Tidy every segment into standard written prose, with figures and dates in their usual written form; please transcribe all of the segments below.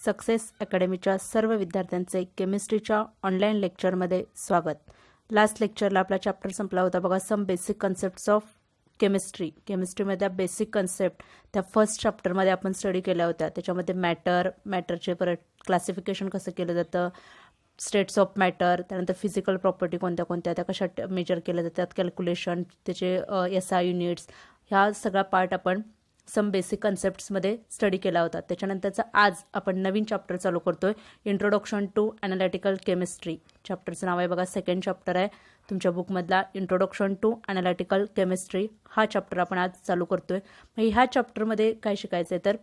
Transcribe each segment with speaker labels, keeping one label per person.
Speaker 1: Success अकॅडमीच्या सर्व विद्यार्थ्यांचे केमिस्ट्रीच्या online लेक्चरमध्ये स्वागत. लास्ट लेक्चरला आपला चॅप्टर संपला होता बघा, सम बेसिक कन्सेप्ट्स ऑफ केमिस्ट्रीमध्ये बेसिक कन्सेप्ट त्या फर्स्ट चॅप्टरमध्ये आपण स्टडी केल्या होत्या. त्याच्यामध्ये मॅटरचे परत क्लासिफिकेशन कसं केलं जातं, स्टेट्स ऑफ मॅटर, त्यानंतर फिजिकल प्रॉपर्टी कोणत्या कोणत्या त्या कशा मेजर केल्या जातात, कॅल्क्युलेशन, त्याचे SI युनिट्स, ह्या सगळा पार्ट आपण सम बेसिक कन्सेप्ट्समध्ये स्टडी केला होता. त्याच्यानंतरचा आज आपण नवीन चॅप्टर चालू करतोय, इंट्रोडक्शन टू ॲनालिटिकल केमिस्ट्री. चॅप्टरचं नाव आहे बघा, सेकंड चॅप्टर आहे तुमच्या बुकमधला, इंट्रोडक्शन टू ॲनालिटिकल केमिस्ट्री. हा चॅप्टर आपण आज चालू करतोय. मग ह्या चॅप्टरमध्ये काय शिकायचं आहे तर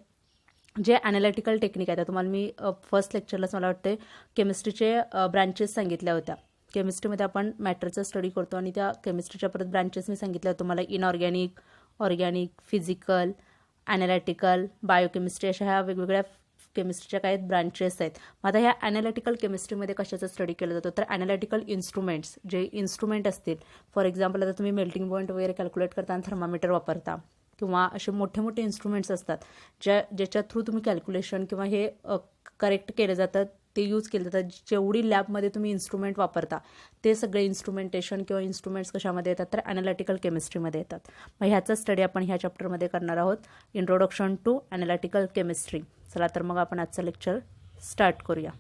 Speaker 1: जे ॲनालिटिकल टेक्निक आहे, तुम्हाला मी फर्स्ट लेक्चरलाच मला वाटते केमिस्ट्रीचे ब्रांचेस सांगितल्या होत्या. केमिस्ट्रीमध्ये आपण मॅटरचा स्टडी करतो आणि त्या केमिस्ट्रीच्या परत ब्रांचेस मी सांगितल्या होत्या तुम्हाला, inorganic, organic, physical, analytical, biochemistry, अशा ह्या वेगवेगळ्या केमिस्ट्रीच्या काही ब्रांचेस आहेत. मग आता ह्या ॲनालिटिकल केमिस्ट्रीमध्ये कशाचा स्टडी केला जातो तर ॲनालिटिकल इन्स्ट्रुमेंट्स, जे इन्स्ट्रुमेंट असतील, फॉर एक्झाम्पल आता तुम्ही मेल्टिंग पॉईंट वगैरे कॅल्क्युलेट करताना थर्मामीटर वापरता, किंवा असे मोठे मोठे इन्स्ट्रुमेंट्स असतात ज्याच्या थ्रू तुम्ही कॅल्क्युलेशन किंवा हे करेक्ट केलं जातं, ते यूज केलं जातं. जेवढी लॅबमध्ये तुम्ही इन्स्ट्रुमेंट वापरता ते सगळे इन्स्ट्रुमेंटेशन किंवा इन्स्ट्रुमेंट्स कशामध्ये येतात तर ॲनालिटिकल केमिस्ट्रीमध्ये येतात. मग ह्याचा स्टडी आपण ह्या चॅप्टरमध्ये करणार आहोत, इंट्रोडक्शन टू ॲनालिटिकल केमिस्ट्री. चला तर मग आपण आजचं लेक्चर स्टार्ट करूया.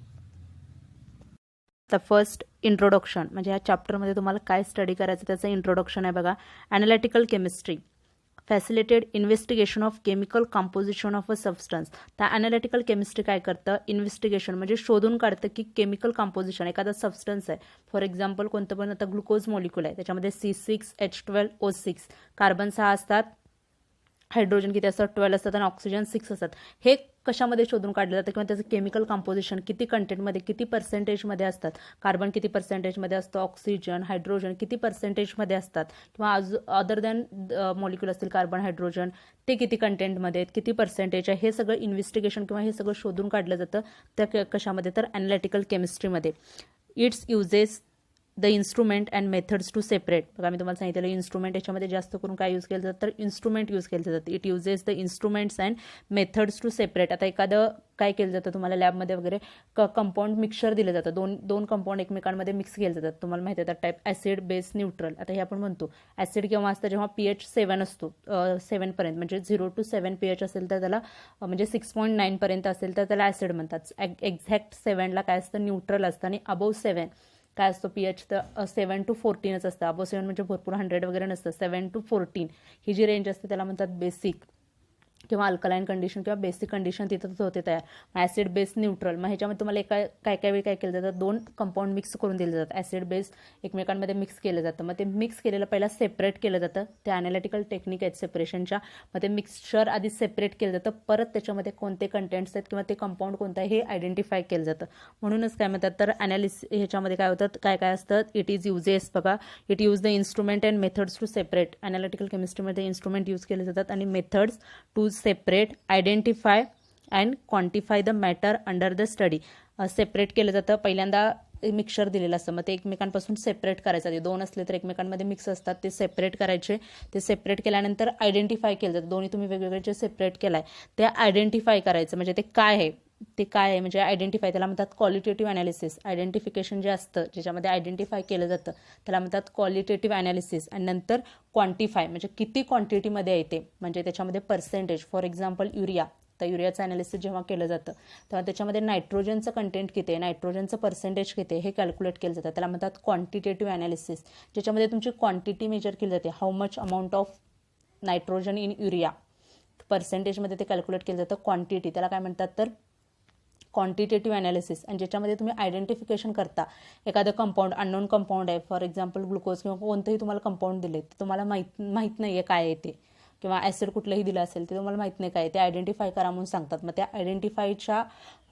Speaker 1: तर फर्स्ट इंट्रोडक्शन म्हणजे ह्या चॅप्टरमध्ये तुम्हाला काय स्टडी करायचं त्याचं इंट्रोडक्शन आहे बघा. Analytical chemistry फॅसिलिटेड investigation of chemical composition of a substance. तर ॲनालिटिकल केमिस्ट्री काय करतं, इन्व्हेस्टिगेशन म्हणजे शोधून काढतं की केमिकल कंपोजिशन एखादा सबस्टन्स आहे, फॉर एक्झाम्पल कोणतं पण आता ग्लुकोज मॉलिक्यूल आहे, त्याच्यामध्ये C6H12O6 कार्बन 6 असतात, हायड्रोजन किती असतात 12 असतात आणि ऑक्सिजन 6 असतात. हे कशामध्ये शोधून काढलं जातं किंवा त्याचं केमिकल कंपोजिशन किती कंटेंटमध्ये, किती पर्सेंटेजमध्ये असतात, कार्बन किती पर्सेंटेजमध्ये असतं, ऑक्सिजन, हायड्रोजन किती पर्सेंटेजमध्ये असतात, किंवा अदर दॅन मॉलिक्यूल असतील कार्बन, हायड्रोजन, ते किती कंटेंटमध्ये आहेत, किती पर्सेंटेज आहे, हे सगळं इन्व्हेस्टिगेशन किंवा हे सगळं शोधून काढलं जातं त्या कशामध्ये तर ॲनालिटिकल केमिस्ट्रीमध्ये. It's uses the instrument and methods to separate. बघा मी तुम्हाला सांगितलं इन्स्ट्रुमेंट, याच्यामध्ये जास्त करून काय यूज केलं जातं तर इन्स्ट्रुमेंट यूज केलं जातं. It uses the instruments and methods to separate. आता एखादं काय केलं जातं तुम्हाला लॅबमध्ये वगैरे कंपाऊंड मिक्सचर दिलं जातं, दोन कंपाऊंड एकमेकांमध्ये मिक्स केले जातात. तुम्हाला माहिती आहे टाईप ॲसिड, बेस, न्यूट्रल. आता हे आपण म्हणतो ॲसिड केव्हा असतं जेव्हा pH 7 असतो, 7 म्हणजे 0 to 7 pH असेल तर त्याला, म्हणजे 6.9 पर्यंत असेल तर त्याला ॲसिड म्हणतात. एक्झॅक्ट 7ला काय असतं न्यूट्रल असतं, आणि अबव 7 काय असतो pH तर 7 to 14च असतं. अबो 7 म्हणजे भरपूर 100 वगैरे नसतं. 7 to 14 ही जी रेंज असते त्याला म्हणतात बेसिक किंवा अल्कलाईन कंडिशन किंवा बेसिक कंडिशन तिथंच होते तयार. Acid, base, neutral. मग ह्याच्यामध्ये तुम्हाला काय वेळी काय केलं जातं, दोन कंपाऊंड मिक्स करून दिले जातात. ॲसिड, बेस एकमेकांमध्ये मिक्स केलं जातं. मग ते मिक्स केलेलं पहिला सेपरेट केलं जातं. ते ॲनालिटिकल टेक्निक आहेत सेपरेशनच्या. मग ते मिक्सचर आधी सेपरेट केलं जातं, परत त्याच्यामध्ये कोणते कंटेंट्स आहेत किंवा ते कंपाऊंड कोणतं आहे हे आयडेंटिफाय केलं जातं. म्हणूनच काय म्हणतात तर ह्याच्यामध्ये काय होतं, काय असतं, इट इज युजेस. बघा, it use the instrument and methods to separate. Analytical केमिस्ट्रीमध्ये इन्स्ट्रुमेंट यूज केले जातात आणि methods to separate, identify and quantify the matter under the study. Separate केलं जातं. पहिल्यांदा मिक्सचर दिलेलं असतं, मग ते एकमेकांपासून सेपरेट करायचं. ते दोन असले तर एकमेकांमध्ये मिक्स असतात, ते सेपरेट करायचे. ते सेपरेट केल्यानंतर आयडेंटिफाय केलं जातं. दोन्ही तुम्ही वेगवेगळे जे सेपरेट केलाय ते आयडेंटिफाय करायचं. म्हणजे ते काय आहे म्हणजे आयडेंटिफाय, त्याला म्हणतात क्वालिटेटिव्ह ॲनालिसिस. आयडेंटिफिकेशन जे असतं ज्याच्यामध्ये आयडेंटिफाय केलं जातं त्याला म्हणतात क्वालिटेटिव्ह ॲनालिसिस. आणि नंतर क्वांटिफाय म्हणजे किती क्वांटिटीमध्ये येते, म्हणजे त्याच्यामध्ये पर्सेंटेज. फॉर एक्झाम्पल युरिया, तर युरियाचं ॲनालिसिस जेव्हा केलं जातं तेव्हा त्याच्यामध्ये नायट्रोजनचं कंटेंट किती आहे, नायट्रोजनचं पर्सेंटेज किती आहे हे कॅल्क्युलेट केलं जातं. त्याला म्हणतात क्वांटिटेटिव्ह ॲनालिसिस, ज्याच्यामध्ये तुमची क्वांटिटी मेजर केली जाते. How much amount of nitrogen in urea, पर्सेंटेजमध्ये ते कॅल्क्युलेट केलं जातं. क्वांटिटी त्याला काय म्हणतात तर क्वांटिटेटिव्ह ॲनालिसिस. आणि ज्याच्यामध्ये तुम्ही आयडेंटिफिकेशन करता एखादं कंपाऊंड, अननोन कंपाऊंड आहे, फॉर एक्झाम्पल ग्लुकोज किंवा कोणतंही तुम्हाला कंपाऊंड दिले तर तुम्हाला माहीत नाही आहे काय आहे ते, किंवा ॲसिड कुठलंही दिलं असेल ते तुम्हाला माहीत नाही काय, ते आयडेंटिफाय करा म्हणून सांगतात. मग त्या आयडेंटिफायच्या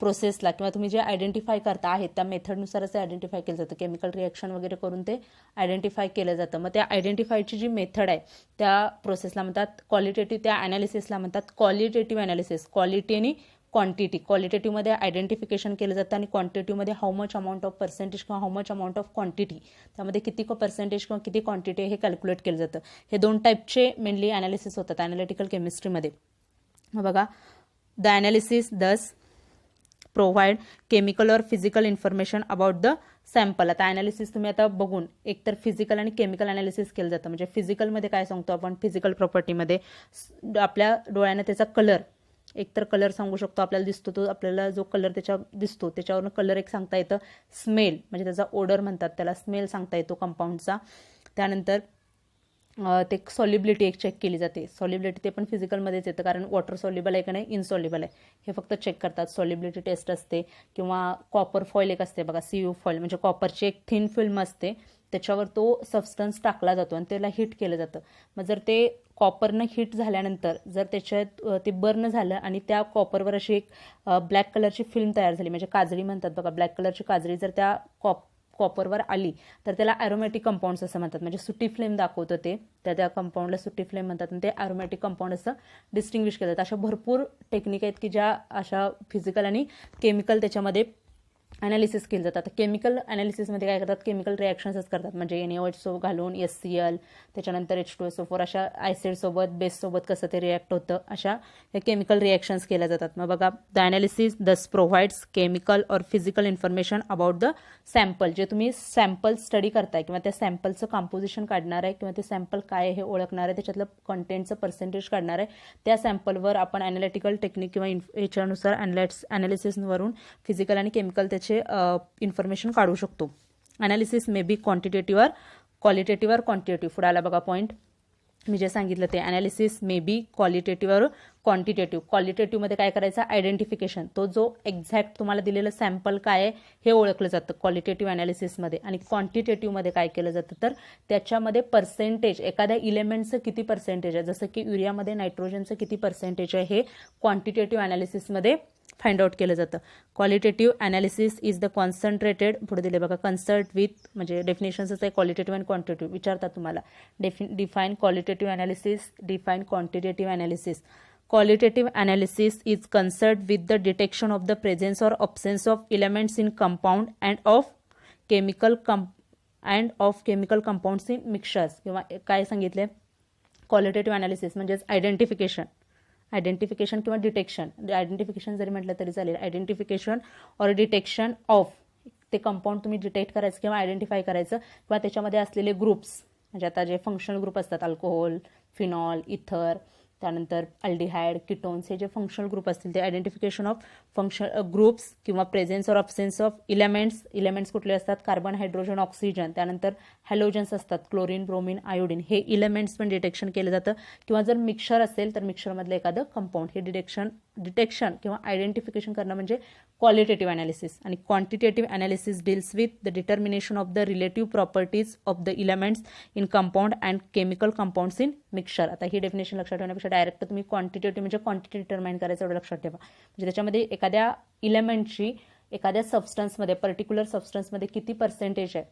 Speaker 1: प्रोसेसला किंवा तुम्ही जे आयडेंटिफाय करता आहेत त्या मेथडनुसारच ते आयडेंटिफाय केलं जातं. केमिकल रिॲक्शन वगैरे करून ते आयडेंटिफाय केलं जातं. मग त्या आयडेंटिफायची जी मेथड आहे त्या प्रोसेसला म्हणतात क्वालिटेटिव्ह, त्या ॲनालिसिसला म्हणतात क्वालिटेटिव्ह ॲनालिसिस. क्वालिटी आणि क्वांटिटी. क्वालिटेटिव्हमध्ये आयडेंटिफिकेशन केलं जातं आणि क्वांटिटीमध्ये how much amount of percentage किंवा how much amount of quantity, त्यामध्ये किती पर्सेंटेज किंवा किती क्वांटिटी हे कॅल्क्युलेट केलं जातं. हे दोन टाईपचे मेनली ॲनालिसिस होतात ॲनालिटिकल केमिस्ट्रीमध्ये. बघा, द ॲनालिसिस दस प्रोव्हाइड केमिकल और physical information about the sample. आता ॲनालिसिस तुम्ही आता बघून एकतर फिजिकल आणि केमिकल ॲनालिसिस केलं जातं. म्हणजे फिजिकलमध्ये काय सांगतो आपण, फिजिकल प्रॉपर्टीमध्ये आपल्या डोळ्यानं त्याचा कलर, एकतर कलर सांगू शकतो, आपल्याला दिसतो तो, आपल्याला जो कलर त्याच्या दिसतो त्याच्यावरून कलर एक सांगता येतं. स्मेल म्हणजे त्याचा ओडर म्हणतात त्याला, स्मेल सांगता येतो कंपाऊंडचा. त्यानंतर ते सॉलिबिलिटी एक चेक केली जाते. सॉलिबिलिटी ते पण फिजिकलमध्येच येतं, कारण वॉटर सॉल्युबल आहे का नाही, इनसॉल्युबल आहे हे फक्त चेक करतात. सॉलिबिलिटी टेस्ट असते. किंवा कॉपर फॉईल एक असते बघा, CU फॉईल म्हणजे कॉपरची एक थिन फिल्म असते, त्याच्यावर तो सबस्टन्स टाकला जातो आणि त्याला हिट केलं जातं. मग जर ते कॉपरनं हिट झाल्यानंतर जर त्याच्यात ते बर्न झालं आणि त्या कॉपरवर अशी एक ब्लॅक कलरची फिल्म तयार झाली, म्हणजे काजळी म्हणतात बघा, ब्लॅक कलरची काजळी जर त्या कॉपरवर आली तर त्याला ॲरोमॅटिक कंपाऊंड्स असं म्हणतात. म्हणजे सुटी फ्लेम दाखवतं ते, त्या कंपाऊंडला सुटी फ्लेम म्हणतात आणि ते ॲरोमॅटिक कंपाऊंड असं डिस्टिंग्विश केलं जातं. अशा भरपूर टेक्निक आहेत की ज्या अशा फिजिकल आणि केमिकल त्याच्यामध्ये ॲनालिसिस केलं जातं. आता केमिकल ॲनालिसिसमध्ये काय करतात, केमिकल रिॲक्शन्सच करतात. म्हणजे NaOH घालून HCl, त्याच्यानंतर H2SO4 अशा ॲसिडसोबत बेससोबत कसं ते रिॲक्ट होतं, अशा हे केमिकल रिॲक्शन्स केल्या जातात. मग बघा, द ॲनालिसिस दस प्रोव्हाइड्स केमिकल और physical information about the sample. जे तुम्ही सॅम्पल स्टडी करताय किंवा त्या सॅम्पलचं कंपोजिशन काढणार आहे किंवा ते सॅम्पल काय हे ओळखणार आहे, त्याच्यातलं कंटेंटचं पर्सेंटेज काढणार आहे, त्या सॅम्पलवर आपण ॲनालिटिकल टेक्निक किंवा ह्याच्यानुसार ॲनालिसिसवरून फिजिकल आणि केमिकल त्याचे इन्फॉर्मेशन काढू शकतो. ॲनालिसिस मे बी क्वांटिटेटिव्ह और क्वालिटेटिव्ह और क्वांटिटेटिव्ह. पुढे आला बघा पॉईंट मी जे सांगितलं ते, ॲनालिसिस मे बी क्वालिटेटिव्ह और क्वांटिटेटिव्ह. क्वालिटेटिव्हमध्ये काय करायचं, आयडेंटिफिकेशन, तो जो एक्झॅक्ट तुम्हाला दिलेलं सॅम्पल काय आहे हे ओळखलं जातं क्वालिटेटिव्ह ॲनालिसिसमध्ये. आणि क्वांटिटेटिव्हमध्ये काय केलं जातं तर त्याच्यामध्ये पर्सेंटेज, एखाद्या इलेमेंटचं किती पर्सेंटेज आहे, जसं की युरियामध्ये नायट्रोजनचं किती पर्सेंटेज आहे हे क्वांटिटेटिव्ह ॲनालिसिसमध्ये फाइंड आउट केलं जातं. Qualitative analysis is the concentrated, पुढे दिले बघा, कन्सल्ट विथ, म्हणजे डेफिनेशन्सच आहे क्वालिटेटिव्ह अँड क्वांटिटेटिव्ह. विचारतात तुम्हाला, define qualitative analysis, define quantitative analysis. Qualitative analysis is concerned with the detection of the presence or absence of elements in compound and of chemical compounds in mixtures. किंवा काय सांगितले, qualitative analysis म्हणजेच identification किंवा detection. Identification जरी म्हटलं तरी चालेल. Identification और डिटेक्शन ऑफ, ते कंपाऊंड तुम्ही डिटेक्ट करायचं किंवा आयडेंटिफाय करायचं, किंवा त्याच्यामध्ये असलेले ग्रुप्स, म्हणजे आता जे फंक्शनल ग्रुप असतात, अल्कोहोल, फिनॉल, इथर, त्यानंतर अल्डिहाइड, किटोन्स, हे जे फंक्शनल ग्रुप असतील ते आयडेंटिफिकेशन ऑफ ग्रुप्स किंवा प्रेझेन्स और अब्सेन्स ऑफ इलेमेंट्स कुठले असतात, कार्बन, हायड्रोजन, ऑक्सिजन, त्यानंतर हॅलोजन्स असतात, क्लोरीन, ब्रोमीन, आयोडीन, हे इलेमेंट्स पण डिटेक्शन केलं जातं. किंवा जर मिक्सचर असेल तर मिक्सचरमधलं एखादं कंपाऊंड, हे डिटेक्शन किंवा आयडेंटिफिकेशन करणं म्हणजे क्वालिटेटिव्ह ॲनालिसिस. आणि quantitative analysis deals with the determination of the relative properties of the elements in compound and chemical compounds in mixture. आता ही डेफिनेशन लक्षात ठेवण्यापेक्षा डायरेक्ट तुम्ही क्वांटिटेटिव्ह म्हणजे क्वांटिटी डिटरमाइन करायचं एवढं लक्षात ठेवा. म्हणजे त्याच्यामध्ये एखाद्या इलेमेंटची एखाद्या सबस्टन्समध्ये, पर्टिक्युलर सबस्टन्समध्ये किती पर्सेंटेज आहे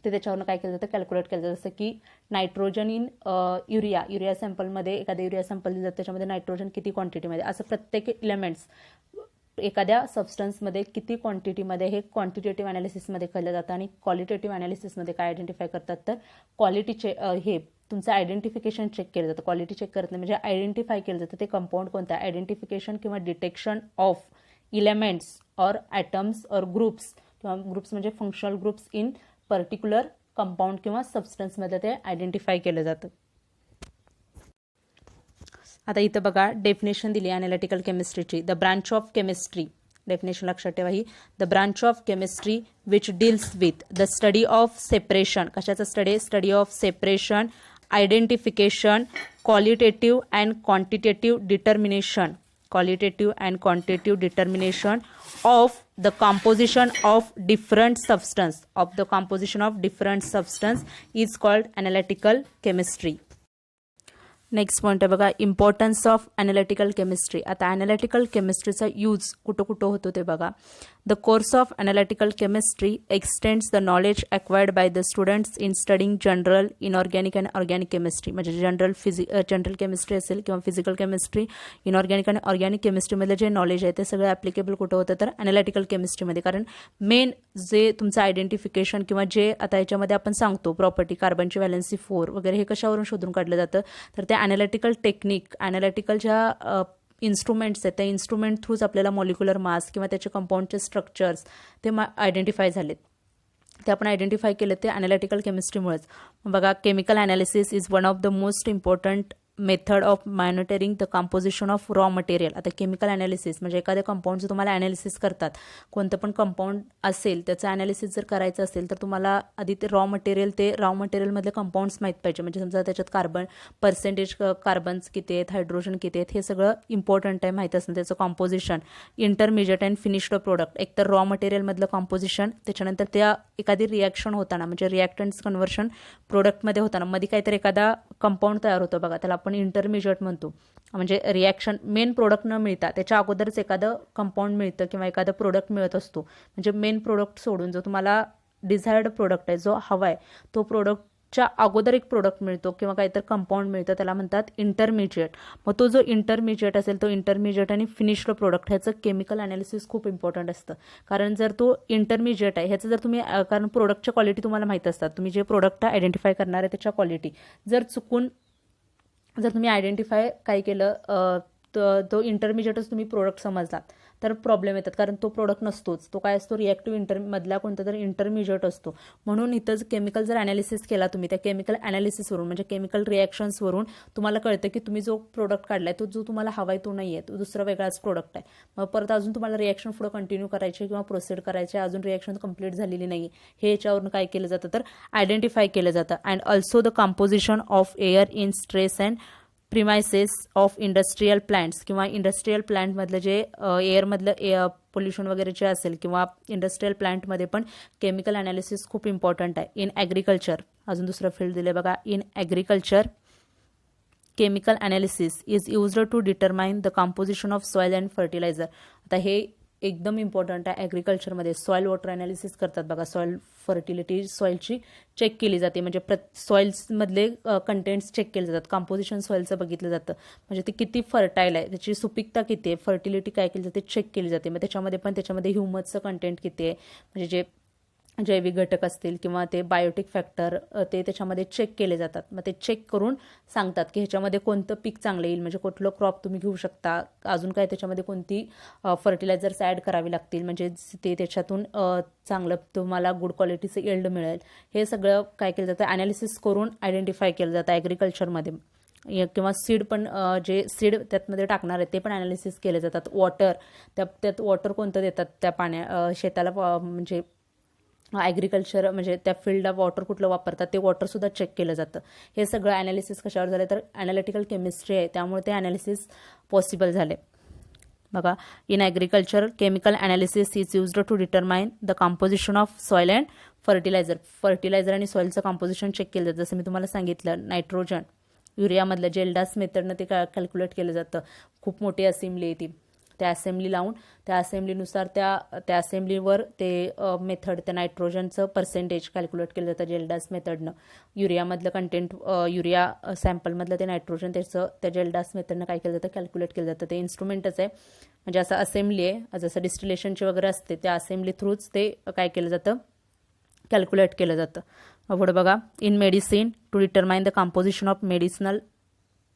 Speaker 1: ते त्याच्यावरून काय केलं जातं, कॅल्क्युलेट केलं जातं. जसं की नायट्रोजन इन युरिया सॅम्पलमध्ये, एखाद्या युरिया सॅम्पल दिलं जातं त्याच्यामध्ये नायट्रोजन किती क्वांटिटीमध्ये, असं प्रत्येक इलेमेंट्स एखाद्या सबस्टन्समध्ये किती क्वांटिटीमध्ये हे क्वांटिटेटिव्ह ॲनालिसिसमध्ये केलं जातं. आणि क्वालिटेटिव्ह ॲनालिसिसमध्ये काय आयडेंटिफाय करतात तर क्वालिटीचे हे तुमचं आयडेंटिफिकेशन चेक केलं जातं. क्वालिटी चेक करत नाही, म्हणजे आयडेंटिफाय केलं जातं ते कंपाऊंड कोणतं आहे. आयडेंटिफिकेशन किंवा डिटेक्शन ऑफ इलेमेंट्स और ॲटम्स और ग्रुप्स, किंवा ग्रुप्स म्हणजे functional groups in particular compound किंवा सबस्टन्समध्ये ते आयडेंटिफाय केलं जातं. आता इथं बघा डेफिनेशन दिली ॲनालिटिकल केमिस्ट्रीची. The branch of chemistry, definition लक्षात ठेवा ही, the branch of chemistry which deals with the study of separation, कशाचा study of separation, identification, qualitative and quantitative determination of the composition of different substance is called analytical chemistry. Next point आहे बघा, importance of analytical chemistry. आता analytical केमिस्ट्रीचा use कुठं कुठं होतो ते बघा. The course of analytical chemistry x tends the knowledge acquired by the students in studying general, inorganic and organic chemistry. म्हणजे general chemistry असेल किंवा फिजिकल केमिस्ट्री, इनऑर्गॅनिक आणि ऑर्गॅनिक केमिस्ट्रीमधलं जे नॉलेज आहे ते सगळं ॲप्लिकेबल कुठं होतं तर ॲनालिटिकल केमिस्ट्रीमध्ये. कारण मेन जे तुमचं आयडेंटिफिकेशन किंवा जे आता याच्यामध्ये आपण सांगतो प्रॉपर्टी, कार्बनची व्हॅलेन्सी 4 वगैरे, हे कशावरून शोधून काढलं जातं तर त्या ॲनालिटिकल टेक्निक, ॲनालिटिकल ज्या इन्स्ट्रुमेंट्स आहेत त्या इन्स्ट्रुमेंट थ्रूच आपल्याला मॉलिक्युलर मास किंवा त्याचे कंपाऊंडचे स्ट्रक्चर्स ते आयडेंटिफाय झालेत. ते आपण आयडेंटिफाय केलं ते ॲनालिटिकल केमिस्ट्रीमुळेच. बघा, chemical analysis is one of the most important method of monitoring the composition of raw material. आता केमिकल ॲनालिसिस म्हणजे एखाद्या कंपाऊंडचं तुम्हाला ॲनालिसिस करतात, कोणतं पण कंपाऊंड असेल त्याचं ॲनालिसिस जर करायचं असेल तर तुम्हाला आधी ते रॉ मटेरियलमधले कंपाऊंड्स माहीत पाहिजे. म्हणजे समजा त्याच्यात पर्सेंटेज कार्बन्स किती आहेत, हायड्रोजन किती आहेत, हे सगळं इम्पॉर्टंट आहे माहीत असणं. त्याचं composition, intermediate and finished product, एकतर रॉ मटेरियलमधलं कॉम्पोजिशन, त्याच्यानंतर त्या एखादी रिॲक्शन होताना म्हणजे रिॲक्टंट्स कन्व्हर्शन प्रोडक्टमध्ये होताना मध्ये काहीतरी एखादा कंपाऊंड तयार होतो बघा, त्याला आपण इंटरमिजिएट म्हणतो. म्हणजे रिॲक्शन मेन प्रोडक्ट न मिळता त्याच्या अगोदरच एखादं कंपाऊंड मिळतं किंवा एखादं प्रोडक्ट मिळत असतो. म्हणजे मेन प्रोडक्ट सोडून जो तुम्हाला डिझायर्ड प्रोडक्ट आहे, जो हवा आहे, तो प्रोडक्टच्या अगोदर एक प्रोडक्ट मिळतो किंवा काहीतरी कंपाऊंड मिळतं, त्याला म्हणतात इंटरमिजिएट. मग तो जो इंटरमिजिएट असेल तो इंटरमिजिएट आणि फिनिश्ड प्रोडक्ट ह्याचं केमिकल ॲनालिसिस खूप इम्पॉर्टंट असतं. कारण जर तो इंटरमिजिएट आहे ह्याचं जर तुम्ही कारण प्रोडक्टच्या क्वालिटी तुम्हाला माहीत असतात, तुम्ही जे प्रोडक्ट आयडेंटिफाय करणार आहे त्याच्या क्वालिटी जर तुम्ही आयडेंटिफाय काय केलं तो इंटरमिजिएटच तुम्ही प्रोडक्ट समजलात तर प्रॉब्लेम येतात. कारण तो प्रोडक्ट नसतोच, तो काय असतो रिॲक्टिव्ह मधला कोणता तरी इंटरमिजिएट असतो. म्हणून इथं केमिकल जर ॲनालिसिस केला तुम्ही, त्या केमिकल ॲनालिसिसवरून म्हणजे केमिकल रिॲक्शन्सवरून तुम्हाला कळतं की तुम्ही जो प्रोडक्ट काढलाय तो जो तुम्हाला हवा आहे तो नाही आहे, तो दुसरा वेगळाच प्रोडक्ट आहे. मग परत अजून तुम्हाला रिॲक्शन पुढे कंटिन्यू करायचे किंवा प्रोसीड करायचे, अजून रिॲक्शन कंप्लीट झालेली नाही, हे याच्यावरून काय केलं जातं तर आयडेंटिफाय केलं जातं. And also the composition of air in stress and premises of industrial plants किंवा इंडस्ट्रियल प्लांटमधलं जे एअरमधलं पोल्युशन वगैरे जे असेल किंवा इंडस्ट्रियल प्लांटमध्ये पण केमिकल ॲनालिसिस खूप इम्पॉर्टंट आहे. इन ॲग्रिकल्चर अजून दुसरं फील्ड दिले बघा, in agriculture chemical analysis is used to determine the composition of soil and fertiliser. आता हे एकदम इम्पॉर्टंट आहे. ॲग्रिकल्चरमध्ये सॉईल वॉटर ॲनालिसिस करतात बघा, सॉईल फर्टिलिटी सॉईलची चेक केली जाते. म्हणजे सॉईल्समधले कंटेंट्स चेक केले जातात, कंपोजिशन सॉईलचं बघितलं जातं, म्हणजे ते किती फर्टाईल आहे, त्याची सुपीकता किती आहे, फर्टिलिटी काय केली जाते चेक केली जाते. मग त्याच्यामध्ये ह्युमसचं कंटेंट किती आहे, म्हणजे जे जैविक घटक असतील किंवा ते बायोटिक फॅक्टर ते त्याच्यामध्ये चेक केले जातात. मग ते चेक करून सांगतात की ह्याच्यामध्ये कोणतं पीक चांगलं येईल, म्हणजे कुठलं क्रॉप तुम्ही घेऊ शकता, अजून काय त्याच्यामध्ये कोणती फर्टिलायझर्स ॲड करावी लागतील म्हणजे ते त्याच्यातून चांगलं तुम्हाला गुड क्वालिटीचं यील्ड मिळेल. हे सगळं काय केलं जातं ॲनालिसिस करून आयडेंटिफाय केलं जातं ॲग्रिकल्चरमध्ये. किंवा सीड पण जे सीड त्यातमध्ये टाकणार आहे ते पण ॲनालिसिस केले जातात. वॉटर त्यात वॉटर कोणतं देतात त्या शेताला म्हणजे ॲग्रिकल्चर म्हणजे त्या फील्ड ऑफ वॉटर कुठलं वापरतात ते वॉटरसुद्धा चेक केलं जातं. हे सगळं ॲनालिसिस कशावर झालं तर ॲनालिटिकल केमिस्ट्री आहे, त्यामुळे ते ॲनालिसिस पॉसिबल झाले. बघा, in agriculture chemical analysis is used to determine the composition of soil and fertiliser आणि सॉईलचं कंपोजिशन चेक केलं जातं. जसं मी तुम्हाला सांगितलं, नायट्रोजन युरियामधलं जेल्डास मेथडनं ते कॅल्क्युलेट केलं जातं. खूप मोठी असेंब्ली आहे ती, त्या असेंब्ली लावून त्या असेंब्लीनुसार त्या असेंब्लीवर ते मेथड त्या नायट्रोजनचं पर्सेंटेज कॅल्क्युलेट केलं जातं जेल्डास मेथडनं. युरियामधलं कंटेंट युरिया सॅम्पलमधलं ते नायट्रोजन त्या जेल्डास मेथडनं काय केलं जातं कॅल्क्युलेट केलं जातं. ते इन्स्ट्रुमेंटच आहे, म्हणजे असं असेंब्ली आहे, जसं डिस्टिलेशनची वगैरे असते त्या असेंब्ली थ्रूच ते काय केलं जातं कॅल्क्युलेट केलं जातं. पुढे बघा, in medicine to determine the composition of medicinal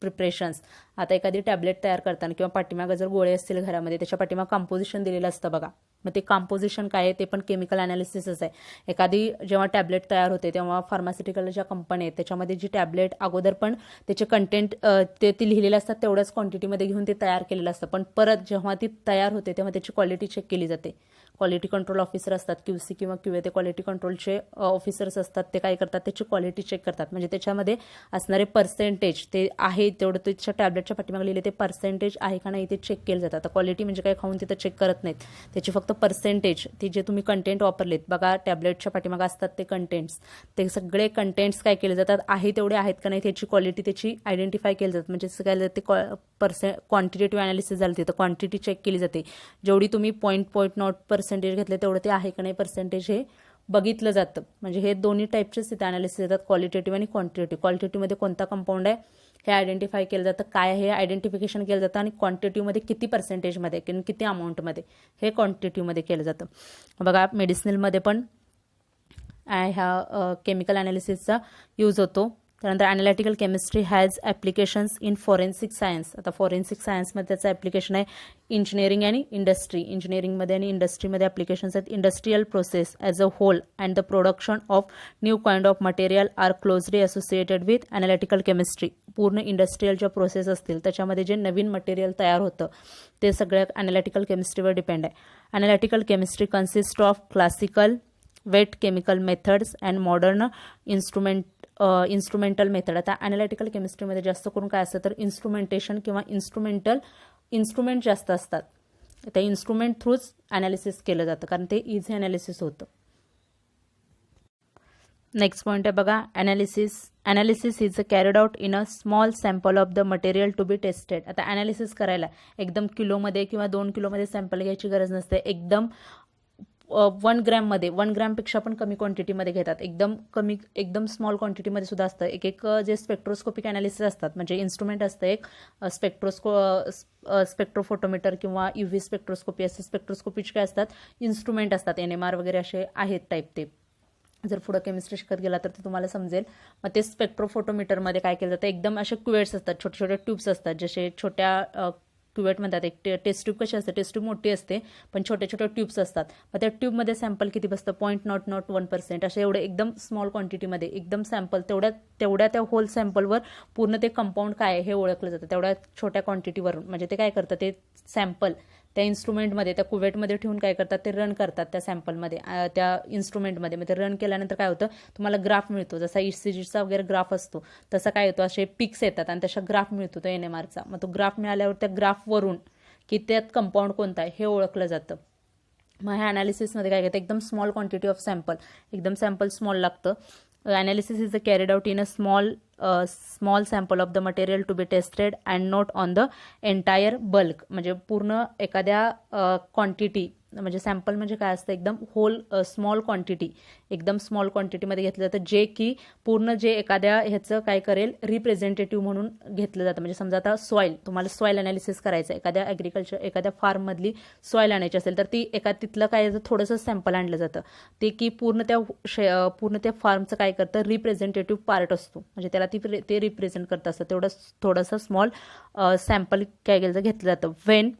Speaker 1: preparations. आता एखादी टॅबलेट तयार करताना किंवा पाठीमागं जर गोळे असतील घरामध्ये त्याच्या पाठीमागं कंपोजिशन दिलेलं असतं बघा, मग ते कंपोजिशन काय आहे ते पण केमिकल ॲनालिसिसच आहे. एखादी जेव्हा टॅबलेट तयार होते तेव्हा फार्मास्युटिकल ज्या कंपनी आहेत त्याच्यामध्ये जी टॅबलेट अगोदर पण त्याचे कंटेंट ते लिहिलेले असतात तेवढ्याच क्वांटिटीमध्ये घेऊन ते तयार केलेलं असतं, पण परत जेव्हा ती तयार होते तेव्हा त्याची क्वालिटी चेक केली जाते. क्वालिटी कंट्रोल ऑफिसर असतात, QC किंवा QA, ते क्वालिटी कंट्रोलचे ऑफिसर्स असतात, ते काय करतात त्याची क्वालिटी चेक करतात. म्हणजे त्याच्यामध्ये असणारे पर्सेंटेज ते आहे तेवढं त्याच्या टॅबलेटच्या पाठीमागे लिहिले ते पर्सेंटेज आहे का नाही ते चेक केलं जातं. आता क्वालिटी म्हणजे काय खाऊन तिथं चेक करत नाहीत, त्याची फक्त पर्सेंटेज, ते जे तुम्ही कंटेंट वापरलेत बघा टॅबलेटच्या पाठीमागे असतात ते कंटेंट्स, ते सगळे कंटेंट्स काय केले जातात आहे तेवढे आहेत का नाही त्याची क्वालिटी त्याची आयडेंटिफाय केली जातात. म्हणजे काय ते क्वांटिटेटिव्ह ॲनालिसिस झालं तिथं क्वांटिटी चेक केली जाते. जेवढी तुम्ही .0 पर्सेंटेज घेतले तेवढं ते आहे का नाही पर्सेंटेज हे बघितलं जातं. म्हणजे हे दोन्ही टाईपचेच तिथे ॲनालिसिस येतात, क्वालिटेटिव्ह आणि क्वांटिटेटिव्ह. क्वालिटेटिव्हमध्ये कोणता कंपाऊंड आहे हे आयडेंटिफाय केलं जातं, काय हे आयडेंटिफिकेशन केलं जातं, आणि क्वांटिटेटिव्हमध्ये किती पर्सेंटेजमध्ये किंवा किती अमाऊंटमध्ये हे क्वांटिटेटिव्हमध्ये केलं जातं. बघा, मेडिसिनलमध्ये पण ह्या केमिकल ॲनालिसिसचा यूज होतो. त्यानंतर analytical chemistry has applications in forensic science. आता फॉरेन्सिक सायन्समध्ये त्याचं ॲप्लिकेशन आहे इंजिनिअरिंग आणि इंडस्ट्री. इंजिनिअरिंगमध्ये आणि इंडस्ट्रीमध्ये ॲप्लिकेशन्स आहेत. Industrial process as a whole and the production of new kind of material are closely associated with analytical chemistry. पूर्ण इंडस्ट्रियलच्या प्रोसेस असतील त्याच्यामध्ये जे नवीन मटेरियल तयार होतं ते सगळ्या ॲनालिटिकल केमिस्ट्रीवर डिपेंड आहे. Analytical chemistry consist of classical weight chemical methods and modern instrumental method. आता ॲनालिटिकल केमिस्ट्रीमध्ये जास्त करून काय असतं तर इन्स्ट्रुमेंटेशन किंवा इन्स्ट्रुमेंट जास्त असतात. त्या इन्स्ट्रुमेंट थ्रूच ॲनालिसिस केलं जातं कारण ते इझी ॲनालिसिस होतं. नेक्स्ट पॉईंट आहे बघा analysis is carried out in a small sample of the material to be tested. आता ॲनालिसिस करायला एकदम किलोमध्ये किंवा 2 किलोमध्ये सॅम्पल घ्यायची गरज नसते. एकदम 1 ग्रॅममध्ये 1 ग्रॅमपेक्षा पण कमी क्वांटिटीमध्ये घेतात. एकदम स्मॉल क्वांटिटीमध्ये सुद्धा असतं. एक जे स्पेक्ट्रोस्कोपिक ॲनालिसिस असतात म्हणजे इन्स्ट्रुमेंट असतं एक स्पेक्ट्रोफोटोमीटर किंवा UV स्पेक्ट्रोस्कोपी असते. स्पेक्ट्रोस्कोपीचे काय असतात इन्स्ट्रुमेंट असतात NMR वगैरे असे आहेत टाईप. ते जर पुढं केमिस्ट्री शिकत गेला तर ते तुम्हाला समजेल. मग ते स्पेक्ट्रोफोटोमीटरमध्ये काय केलं जातं एकदम असे क्युवेट्स असतात छोटे छोटे ट्यूब्स असतात जसे छोट्या क्युवेट म्हणतात. एक टेस्ट ट्यूब कशी असते टेस्ट ट्यूब मोठी असते पण छोटे छोटे ट्यूब्स असतात. मग त्या ट्यूबमध्ये सॅम्पल किती बसतं 0.001% असे एवढे एकदम स्मॉल क्वांटिटीमध्ये एकदम सॅम्पल तेवढ्या त्या होल सॅम्पलवर पूर्ण ते कंपाऊंड काय आहे हे ओळखलं जातं तेवढ्या छोट्या क्वांटिटीवरून. म्हणजे ते काय करतं ते सॅम्पल त्या इन्स्ट्रुमेंटमध्ये त्या कुवेटमध्ये ठेवून काय करतात ते रन करतात त्या सॅम्पलमध्ये त्या इन्स्ट्रुमेंटमध्ये. मग ते रन केल्यानंतर काय होतं तुम्हाला ग्राफ मिळतो. जसा ECGचा वगैरे ग्राफ असतो तसा काय होतो असे पिक्स येतात आणि तसा ग्राफ मिळतो तो NMRचा. मग तो ग्राफ मिळाल्यावर त्या ग्राफवरून की त्यात कंपाऊंड कोणता आहे हे ओळखलं जातं. मग ह्या ॲनालिसिसमध्ये काय करतं एकदम स्मॉल क्वांटिटी ऑफ सॅम्पल एकदम सॅम्पल स्मॉल लागतं. Analysis is carried out in a small sample of the material to be tested and not on the entire bulk. म्हणजे पूर्ण एखाद्या क्वांटिटी म्हणजे सॅम्पल म्हणजे काय असतं एकदम होल स्मॉल क्वांटिटी एकदम स्मॉल क्वांटिटीमध्ये घेतलं जातं जे की पूर्ण जे एखाद्या ह्याचं काय करेल रिप्रेझेंटेटिव्ह म्हणून घेतलं जातं. म्हणजे समजा आता तुम्हाला सॉईल अनालिसिस करायचं एखाद्या एखाद्या फार्ममधली सॉईल आणायची असेल तर ती तिथलं काय थोडंसं सॅम्पल आणलं जातं ते की पूर्ण त्या फार्मचं काय करतं रिप्रेझेंटेटिव्ह पार्ट असतो म्हणजे त्याला ते रिप्रेझेंट करत असतं. थोडंसं स्मॉल सॅम्पल काय घेतलं जातं. When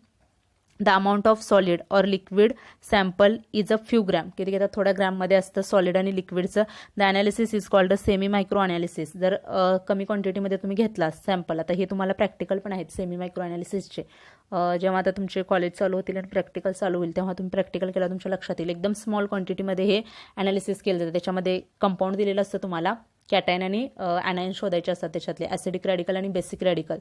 Speaker 1: the amount of solid और liquid sample is a few gram. किती घेतात थोड्या ग्रॅममध्ये असतं सॉलिड आणि लिक्विडचं. The analysis is called a semi micro analysis. जर कमी क्वांटिटीमध्ये तुम्ही घेतला सॅम्पल. आता हे तुम्हाला प्रॅक्टिकल पण आहेत सेमी मायक्रो अनालिसिसचे. जेव्हा आता तुमचे कॉलेज चालू होतील आणि प्रॅक्टिकल चालू होईल तेव्हा तुम्ही प्रॅक्टिकल केला तुमच्या लक्षात येईल. एकदम स्मॉल क्वांटिटीमध्ये हे अनालिसिस केलं जातं. त्याच्यामध्ये कंपाऊंड दिलेलं असतं तुम्हाला कॅटायन आणि ॲनायन शोधायचे असतात. त्याच्यातले ॲसिडिक रॅडिकल आणि बेसिक रॅडिकल.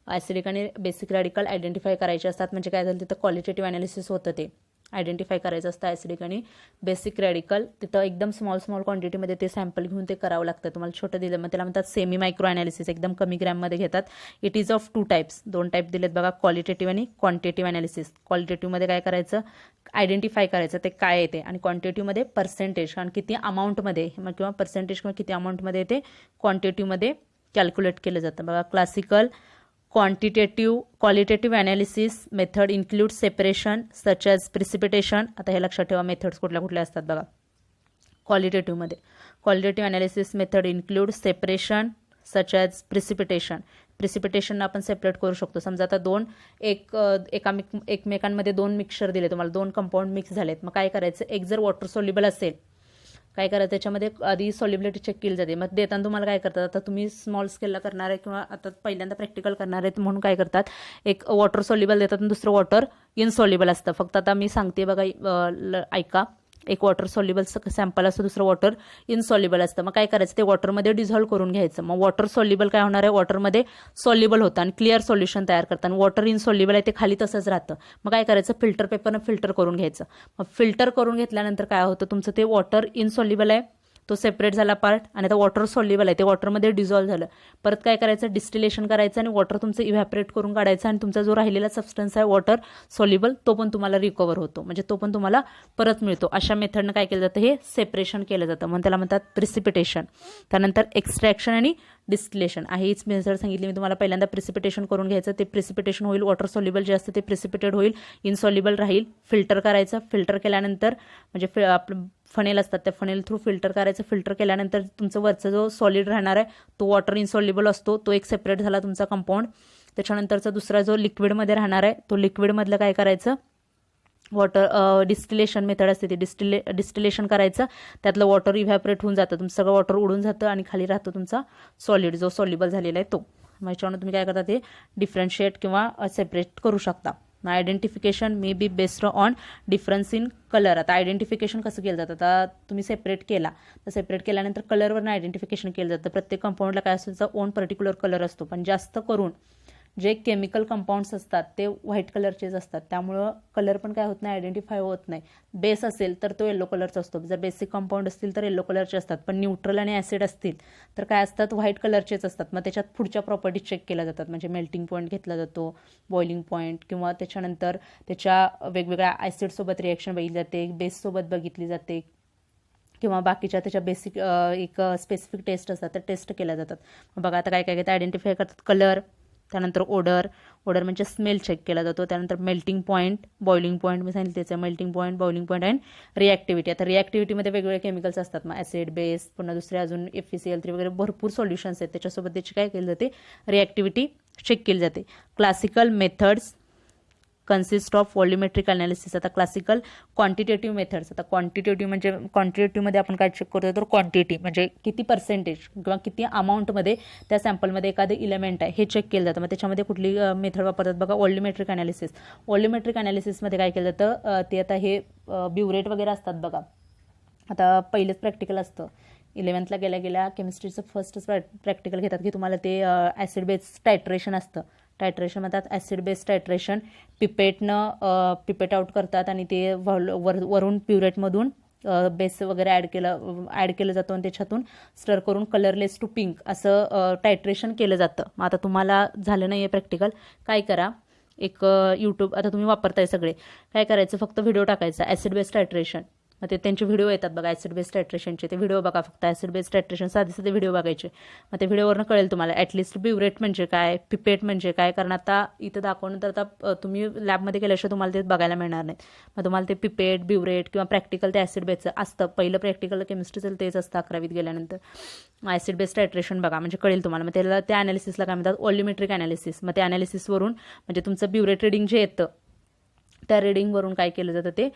Speaker 1: ॲसिडिक आणि बेसिक रॅडिकल आयडेंटिफाय करायचे असतात. म्हणजे काय झालं तिथं क्वालिटेटिव्ह अनालिसिस होतं ते आयडेंटिफाय करायचं असतं. ॲसिडिक आणि बेसिक रॅडिकल तिथं एकदम स्मॉल क्वांटिटीमध्ये ते सॅम्पल घेऊन ते करावं लागतं. तुम्हाला छोटं दिलं मग त्याला म्हणतात सेमी मायक्रो अनालिसिस. एकदम कमी ग्रॅममध्ये घेतात. It is of 2 types. 2 type दिलेत बघा क्वालिटेटिव्ह आणि क्वांटिटेटिव्ह अनालिसिस. क्वालिटेटिव्हमध्ये काय करायचं आयडेंटिफाय करायचं ते काय येते आणि क्वांटिटेटिव्हमध्ये पर्सेंटेज कारण किती अमाऊंटमध्ये किंवा पर्सेंटेज किंवा किती अमाऊंटमध्ये येते क्वांटिटेटिव्हमध्ये कॅल्क्युलेट केलं जातं. बघा classical qualitative analysis method include separation such as precipitation. आता हे लक्षात ठेवा मेथड्स कुठल्या असतात बघा. Qualitative analysis method include separation such as precipitation. Precipitation आपण सेपरेट करू शकतो. समजा आता एकमेकांमध्ये 2 मिक्सचर दिले तुम्हाला 2 कंपाऊंड मिक्स झालेत. मग काय करायचं एक जर वॉटर सोल्युबल असेल काय करायचं त्याच्यामध्ये आधी सॉल्युबिलिटी चेक केली जाते. मग देताना तुम्हाला काय करतात आता तुम्ही स्मॉल स्केलला करणार आहे किंवा आता पहिल्यांदा प्रॅक्टिकल करणार आहेत म्हणून काय करतात एक वॉटर सॉल्युबल देतात आणि दुसरं वॉटर इनसॉल्युबल असतं. फक्त आता मी सांगते बघा ऐका. एक वॉटर सॉल्युबल सॅम्पल असतं दुसरं वॉटर इनसॉल्युबल असतं. मग काय करायचं ते वॉटरमध्ये डिझॉल्व्ह करून घ्यायचं. मग वॉटर सॉल्युबल काय होणार आहे वॉटरमध्ये सॉल्युबल होतं आणि क्लिअर सोल्युशन तयार करतात. आणि वॉटर इनसॉल्युबल आहे ते खाली तसंच राहतं. मग काय करायचं फिल्टर पेपरनं फिल्टर करून घ्यायचं. मग फिल्टर करून घेतल्यानंतर काय होतं तुमचं ते वॉटर इनसॉल्युबल आहे तो सेपरेट झाला पार्ट आणि आता वॉटर सॉल्युबल आहे ते वॉटरमध्ये डिझॉल्व्ह झालं. परत काय करायचं डिस्टिलेशन करायचं आणि वॉटर तुमचं इव्हॅपरेट करून काढायचं आणि तुमचा जो राहिलेला सबस्टन्स आहे वॉटर सॉल्युबल तो पण तुम्हाला रिकवर होतो म्हणजे तो पण तुम्हाला परत मिळतो. अशा मेथडनं काय केलं जातं हे सेपरेशन केलं जातं म्हणून त्याला म्हणतात प्रिसिपिटेशन. त्यानंतर एक्स्ट्रॅक्शन आणि डिस्टिलेशन आहे हीच मेथड सांगितली मी तुम्हाला. पहिल्यांदा प्रिसिपिटेशन करून घ्यायचं ते प्रिसिपिटेशन होईल वॉटर सॉल्युबल जे असतं ते प्रिसिपिटेड होईल इनसॉल्युबल राहील. फिल्टर करायचं फिल्टर केल्यानंतर म्हणजे आपलं फनेल असतात त्या फनेल थ्रू फिल्टर करायचं. फिल्टर केल्यानंतर तुमचं वरचं जो सॉलिड राहणार आहे तो वॉटर इनसॉल्युबल असतो, तो एक सेपरेट झाला तुमचा कंपाऊंड. त्याच्यानंतरचा दुसरा जो लिक्विडमध्ये राहणार आहे तो लिक्विडमधलं काय करायचं, वॉटर डिस्टिलेशन मेथड असते ती डिस्टिलेशन करायचं. त्यातलं वॉटर इव्हॅपरेट होऊन जातं, तुमचं सगळं वॉटर उडून जातं आणि खाली राहतो तुमचा सॉलिड जो सॉल्युबल झालेला आहे तो. याच्यावरून तुम्ही काय करता ते डिफरन्शिएट किंवा सेपरेट करू शकता. Identification may be based on difference in colour. आता आयडेंटिफिकेशन कसं केलं जातं, आता तुम्ही सेपरेट केला तर सेपरेट केल्यानंतर कलरवरनं आयडेंटिफिकेशन केलं जातं. प्रत्येक कंपाऊंडला काय असतो त्याचा ओन पर्टिक्युलर कलर असतो, पण जास्त करून जे केमिकल कंपाऊंड्स असतात ते व्हाईट कलरचेच असतात, त्यामुळं कलर पण काय होत नाही, आयडेंटिफाय होत नाही. बेस असेल तर तो येलो कलरचा असतो, जर बेसिक कंपाऊंड असतील तर येलो कलरचे असतात, पण न्यूट्रल आणि ॲसिड असतील तर काय असतात, व्हाईट कलरचेच असतात. मग त्याच्यात पुढच्या प्रॉपर्टीज चेक केल्या जातात, म्हणजे मेल्टिंग पॉईंट घेतला जातो, बॉइलिंग पॉईंट, किंवा त्याच्यानंतर त्याच्या वेगवेगळ्या ॲसिडसोबत रिॲक्शन बघितली जाते, बेससोबत बघितली जाते, किंवा बाकीच्या त्याच्या बेसिक एक स्पेसिफिक टेस्ट असतात त्या टेस्ट केल्या जातात. मग बघा आता काय काय काय आयडेंटिफाय करतात, कलर, त्यानंतर ओडर म्हणजे स्मेल चेक केला जातो, त्यानंतर मेल्टिंग पॉईंट, बॉइलिंग पॉईंट मी सांगितलं त्याचं, melting point, boiling point and reactivity. आता रिॲक्टिव्हिटीमध्ये वेगवेगळे केमिकल्स असतात, मग ॲसिड, बेस, पुन्हा दुसरे अजून FeCl3 वगैरे भरपूर सॉल्युशन्स आहेत, त्याच्यासोबत त्याची काय केली जाते, रिॲक्टिव्हिटी चेक केली जाते. Classical methods consist of volumetric analysis. आता क्लासिकल क्वांटिटेटिव्ह मेथड्स, आता क्वांटिटेटिव्ह म्हणजे क्वांटिटेटिव्हमध्ये आपण काय चेक करतो तर क्वांटिटी म्हणजे किती पर्सेंटेज किंवा किती अमाऊंटमध्ये त्या सॅम्पलमध्ये एखादं इलेमेंट आहे हे चेक केलं जातं. मग त्याच्यामध्ये कुठली मेथड वापरतात बघा, व्हॉल्युमेट्रिक अनालिसिस. व्हॉल्युमेट्रिक अनालिसिसमध्ये काय केलं जातं, ते आता हे ब्युरेट वगैरे असतात बघा. आता पहिलेच प्रॅक्टिकल असतं 11th गेल्या गेल्या केमिस्ट्रीचं फर्स्टच प्रॅक्टिकल घेतात की तुम्हाला ते ॲसिड बेस टायट्रेशन असतं. टायट्रेशन म्हणतात ॲसिड बेस टायट्रेशन. पिपेट आउट करतात आणि ते वरून प्युरेटमधून बेस वगैरे ॲड केलं जातं आणि त्याच्यातून स्टर करून कलरलेस टू पिंक असं टायट्रेशन केलं जातं. मग आता तुम्हाला झालं नाही आहे प्रॅक्टिकल, काय करा, एक यूट्यूब आता तुम्ही वापरताय सगळे, काय करायचं, फक्त व्हिडिओ टाकायचा ॲसिड बेस टायट्रेशन. मग ते त्यांचे व्हिडिओ येतात बघा ॲसिड बेस टायट्रेशनचे, ते व्हिडिओ बघा, फक्त ॲसिड बेस टायट्रेशन साधे व्हिडिओ बघायचे. मग ते व्हिडिओवरनं कळेल तुम्हाला ॲटलिस्ट ब्युरेट म्हणजे काय, पिपेट म्हणजे काय. कारण आता इथं दाखवणं तर आता तुम्ही लॅबमध्ये गेल्याशिवाय तुम्हाला ते बघायला मिळणार नाही. मग तुम्हाला ते पिपेट, ब्युरेट किंवा प्रॅक्टिकल ते ॲसिड बेसचं असतं. पहिलं प्रॅक्टिकल केमिस्ट्रीचं तेच असतं 11वीत गेल्यानंतर. ॲसिड बेस टायट्रेशन बघा म्हणजे कळेल तुम्हाला. मग त्याला त्या ॲनालिसिसला काय म्हणतात, व्हॉल्युमेट्रिक ॲनालिसिस. मग त्या ॲनालिसिसवरून म्हणजे तुमचं ब्युरेट रिडिंग जे येतं त्या रिडिंगवरून काय केलं जातं ते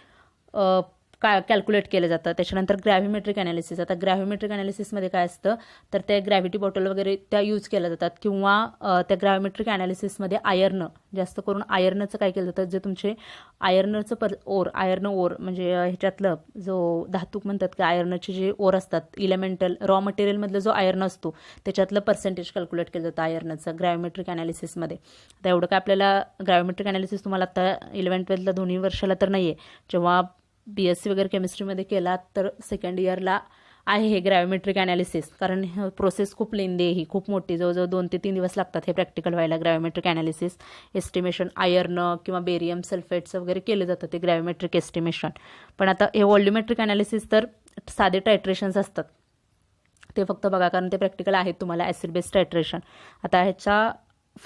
Speaker 1: कॅल्क्युलेट केलं जातं. त्याच्यानंतर ग्रॅव्हिमेट्रिक अनालिसिस. आता ग्रॅव्हिमेट्रिक अनालिसिसमध्ये काय असतं तर त्या ग्रॅव्हिटी बॉटल वगैरे त्या यूज केल्या जातात, किंवा त्या ग्रॅव्हिमेट्रिक अनालिसिसमध्ये आयर्न, जास्त करून आयर्नचं काय केलं जातं, जे तुमचे आयर्नचं आयर्न ओर म्हणजे ह्याच्यातलं जो धातूक म्हणतात की आयर्नचे जे ओर असतात इलेमेंटल रॉ मटेरियलमधलं जो आयर्न असतो त्याच्यातलं पर्सेंटेज कॅल्क्युलेट केलं जातं आयर्नचं ग्रॅव्हिमेट्रिक अनालिसिसमध्ये. आता एवढं काय आपल्याला ग्रॅव्हिमेट्रिक अनालिसिस तुम्हाला आता 11th-12th दोन्ही वर्षाला तर नाही आहे, जेव्हा BSc वगैरे केमिस्ट्रीमध्ये केला तर सेकंड इयरला आहे हे ग्रॅव्हिमेट्रिक अनालिसिस. कारण प्रोसेस खूप लेंदी आहे, ही खूप मोठी, जवळजवळ 2 ते 3 दिवस लागतात हे प्रॅक्टिकल व्हायला. ग्रॅव्हिमेट्रिक अनालिसिस एस्टिमेशन आयर्न किंवा बेरियम सल्फेटचं वगैरे केलं जातं ते ग्रॅव्हिमेट्रिक एस्टिमेशन. पण आता हे व्हॉल्युमेट्रिक अनालिसिस तर साधे टायट्रेशन्स असतात ते फक्त बघा, कारण ते प्रॅक्टिकल आहेत तुम्हाला ॲसिड बेस टायट्रेशन. आता ह्याचा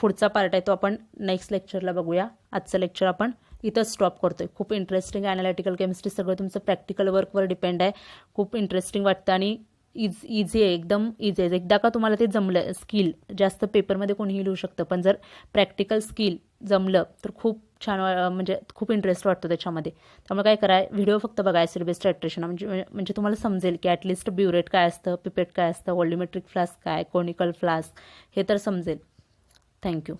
Speaker 1: पुढचा पार्ट आहे तो आपण नेक्स्ट लेक्चरला बघूया. आजचं लेक्चर आपण इथंच स्टॉप करतोय. खूप इंटरेस्टिंग ॲनालिटिकल केमिस्ट्री, सगळं तुमचं प्रॅक्टिकल वर्कवर डिपेंड आहे. खूप इंटरेस्टिंग वाटतं आणि इझी आहे, एकदम इझी आहे. एकदा का तुम्हाला ते जमलं स्किल, जास्त पेपरमध्ये कोणीही लिहू शकतं, पण जर प्रॅक्टिकल स्किल जमलं तर खूप छान, म्हणजे खूप इंटरेस्ट वाटतो त्याच्यामध्ये. त्यामुळे काय करा, व्हिडिओ फक्त बघा ॲसिड बेस टायट्रेशन, म्हणजे तुम्हाला समजेल की ॲटलिस्ट ब्युरेट काय असतं, पिपेट काय असतं, व्हॉल्युमेट्रिक फ्लास्क काय, कोनिकल फ्लास्क हे तर समजेल. थँक्यू.